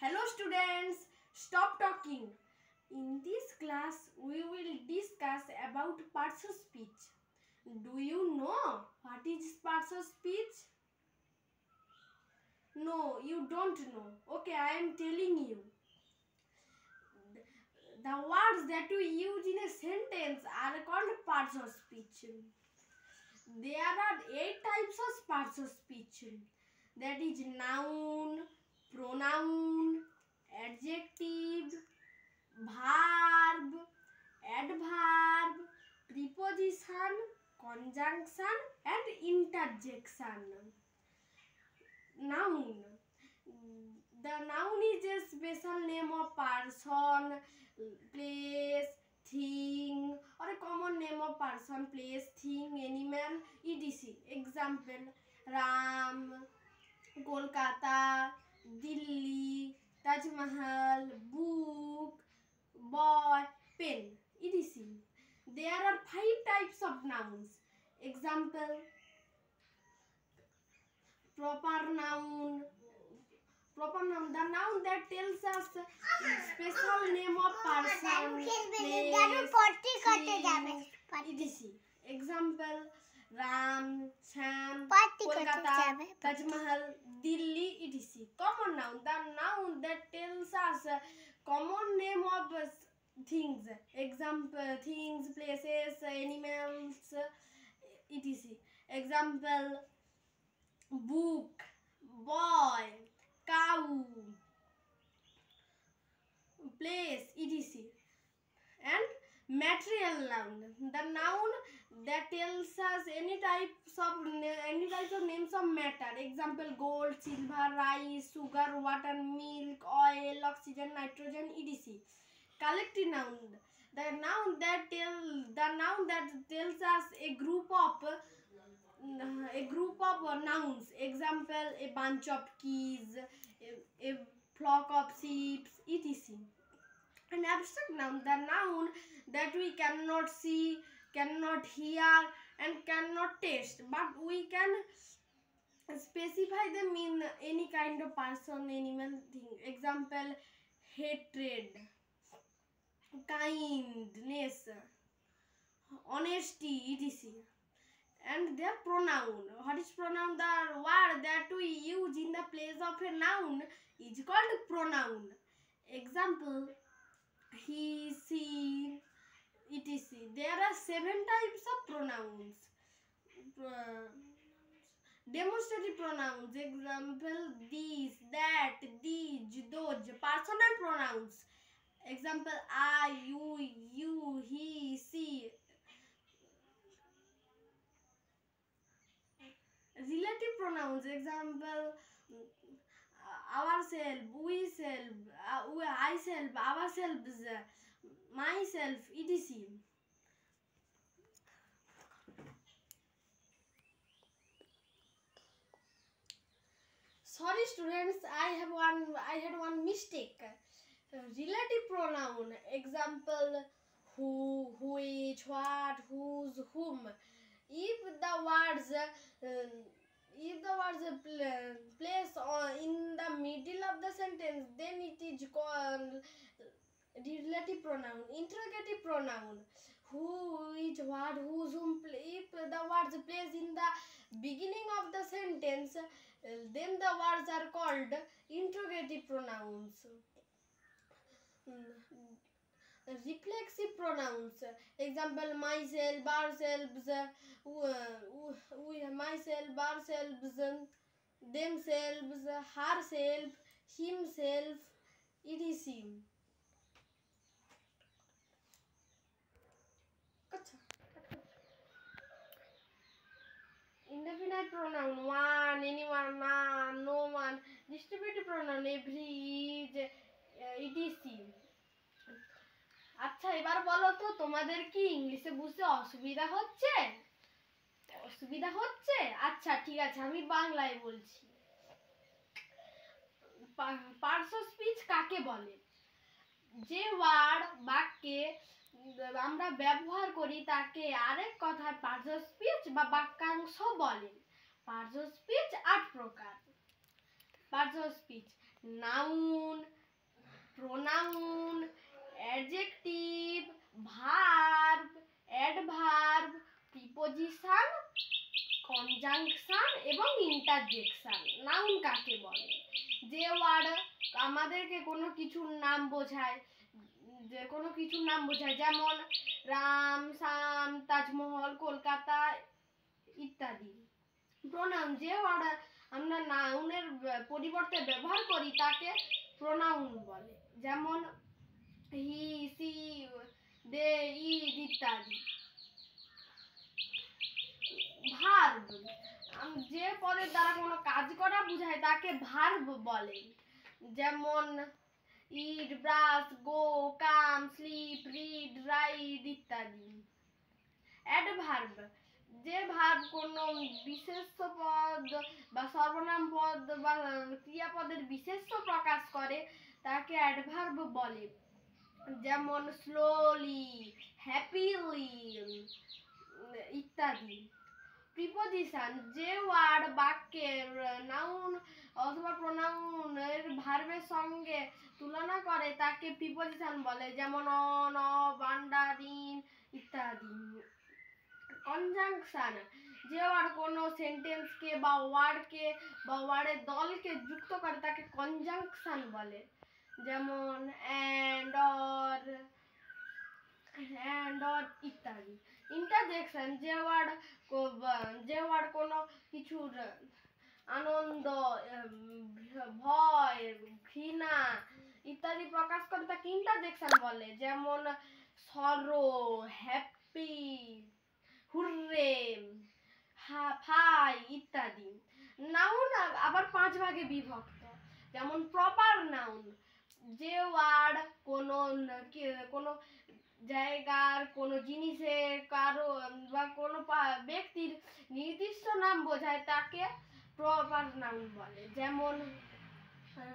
Hello students, stop talking. In this class, we will discuss about parts of speech. Do you know what is parts of speech? No, you don't know. Okay, I am telling you. The words that we use in a sentence are called parts of speech. There are 8 types of parts of speech. That is noun, pronoun, adjective, verb, adverb, preposition, conjunction and interjection. Noun. The noun is a special name of person, place, thing or a common name of person, place, thing, animal, etc. Example: Ram, Kolkata, Delhi, Taj Mahal, book, boy, pen, etc. There are 5 types of nouns. Example: proper noun. Proper noun, the noun that tells us special name of person, place, etc. Example: Ram, Sham, Kolkata, Taj Mahal, Delhi, etc. Common noun, the noun that tells us common name of things. Example: things, places, animals, etc. Example: book, boy, cow, place, etc. And material noun, the noun that tells us any types of names of matter. Example: gold, silver, rice, sugar, water, milk, oil, oxygen, nitrogen, etc. Collective noun, the noun that tells us a group of nouns. Example: a bunch of keys, a flock of sheep, etc. An abstract noun, the noun that we cannot see, cannot hear and cannot taste, but we can specify them in any kind of person, animal, thing. Example: hatred, kindness, honesty, etc. And their pronoun. What is pronoun? The word that we use in the place of a noun is called pronoun. Example: he, she, etc. There are 7 types of pronouns. Demonstrative pronouns. Example: this, that, these, those. Personal pronouns. Example: I, you, he, she. Relative pronouns. Example: ourselves, we self, I self, ourselves, myself, etc. Sorry students, I had one mistake. Relative pronoun. Example: who, which, what, whose, whom. If the words place in the middle of the sentence, then it is called relative pronoun. Interrogative pronoun. Who, which, what, whose, whom. If the words placed in the beginning of the sentence, then the words are called interrogative pronouns. Reflexive pronouns. Example: myself, ourselves, myself, ourselves, themselves, herself, himself, etc. Indefinite pronoun: one, anyone, none, no one. Distributive pronoun: every, each, etc. আচ্ছা, এবার বলো তো তোমাদের কি ইংলিশে বুঝতে অসুবিধা হচ্ছে? অসুবিধা হচ্ছে? আচ্ছা ঠিক আছে, আমি বাংলায় বলছি। পার্টস অফ স্পিচ কাকে বলে? যে ওয়ার্ড বাক্যে আমরা ব্যবহার করি তাকে আরেক কথায় পার্টস অফ স্পিচ বা বাক্যাংশ বলে। পার্টস অফ স্পিচ 8 প্রকার। Parts of speech: noun, pronoun, adjective, verb, adverb, preposition, conjunction এবং ইন্টারজেকশন। নাউন কাকে বলে? যে ওয়ার্ড আমাদেরকে কোনো কিছুর নাম বোঝায়, যেমন রাম, শাম, তাজমহল, কলকাতা ইত্যাদি। প্রোনাউন, যে ওয়ার্ড আমরা নাউনের পরিবর্তে ব্যবহার করি তাকে প্রোনাউন বলে, যেমন হি, সি, দে, ইট ইত্যাদি। ভার্ব, যে পদের দ্বারা কোনো কাজ করা বোঝায় তাকে ভার্ব বলে, যেমন ইট, ব্রাশ, গো, কাম, স্লিপ, রিড, রাইড ইত্যাদি। অ্যাডভার্ব, যে ভার্ব কোনো বিশেষ্য পদ বা সর্বনাম পদ বা ক্রিয়াপদের বিশেষ্য প্রকাশ করে তাকে অ্যাডভার্ব বলে, যেমন স্লোলি, হ্যাপিলি ইত্যাদি। প্রিপোজিশন, যে ওয়ার্ড বাক্যের নাউন অথবা প্রোনাউনের ভার্বের সঙ্গে তুলনা করে তাকে প্রিপোজিশন বলে, যেমন অন, অফ, আন্ডার, ইন ইত্যাদি। কনজাংশন, যে ওয়ার্ড কোনো সেন্টেন্সকে বা ওয়ার্ডকে বা ওয়ার্ডের দলকে যুক্ত করে তাকে কনজাংশন বলে, যেমন অ্যান্ড, অর ইত্যাদি। ইন্টারজেকশন, যে ওয়ার্ড কোনো কিছুর আনন্দ, ভয়, ঘৃণা ইত্যাদি প্রকাশ করে তাকে ইন্টারজেকশন বলে, যেমন সরো, হ্যাপি, হুররে, ফাই ইত্যাদি। নাউন আবার 5 ভাগে বিভক্ত, যেমন প্রপার নাউন, যে ওয়ার্ড কোনো জায়গার, কোনো জিনিসের, কারো বা কোনো ব্যক্তির নির্দিষ্ট নাম বোঝায় তাকে প্রপার নাউন বলে, যেমন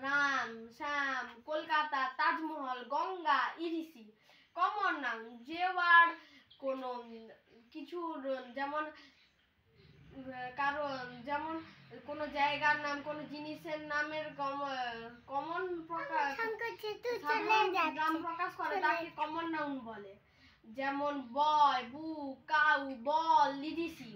রাম, শ্যাম, কলকাতা, তাজমহল, গঙ্গা, ইরিসি। কমন নাউন, যে ওয়ার্ড কোনো কিছুর, যেমন যেমন কোনো জায়গার নাম, কোনো জিনিসের নামের কমন নাম প্রকাশ করে তাকে কমন নাউন বলে, যেমন বয়, বুক, কাউ, বল, লিডিসি।